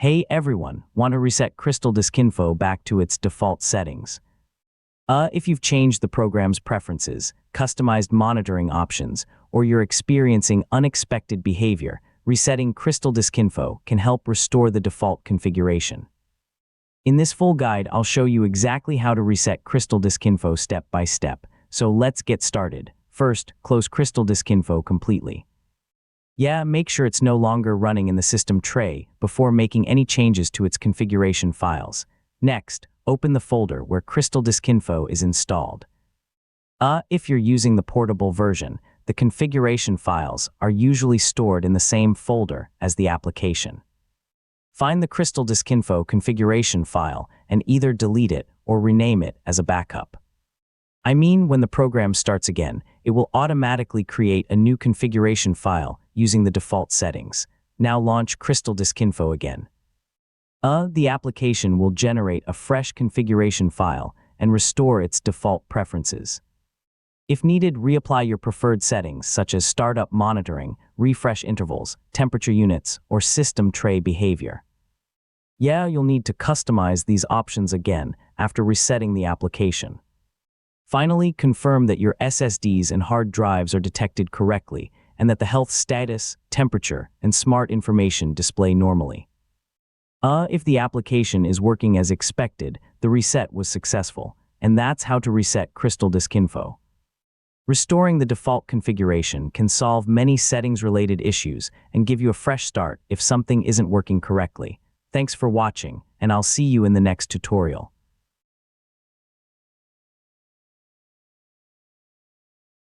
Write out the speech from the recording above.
Hey everyone, want to reset CrystalDiskInfo back to its default settings? If you've changed the program's preferences, customized monitoring options, or you're experiencing unexpected behavior, resetting CrystalDiskInfo can help restore the default configuration. In this full guide, I'll show you exactly how to reset CrystalDiskInfo step by step, so let's get started. First, close CrystalDiskInfo completely. Make sure it's no longer running in the system tray before making any changes to its configuration files. Next, open the folder where CrystalDiskInfo is installed. If you're using the portable version, the configuration files are usually stored in the same folder as the application. Find the CrystalDiskInfo configuration file and either delete it or rename it as a backup. When the program starts again, it will automatically create a new configuration file using the default settings. Now launch CrystalDiskInfo again. The application will generate a fresh configuration file and restore its default preferences. If needed, reapply your preferred settings such as startup monitoring, refresh intervals, temperature units, or system tray behavior. You'll need to customize these options again after resetting the application. Finally, confirm that your SSDs and hard drives are detected correctly and that the health status, temperature, and smart information display normally. If the application is working as expected, the reset was successful, and that's how to reset CrystalDiskInfo. Restoring the default configuration can solve many settings-related issues and give you a fresh start if something isn't working correctly. Thanks for watching, and I'll see you in the next tutorial.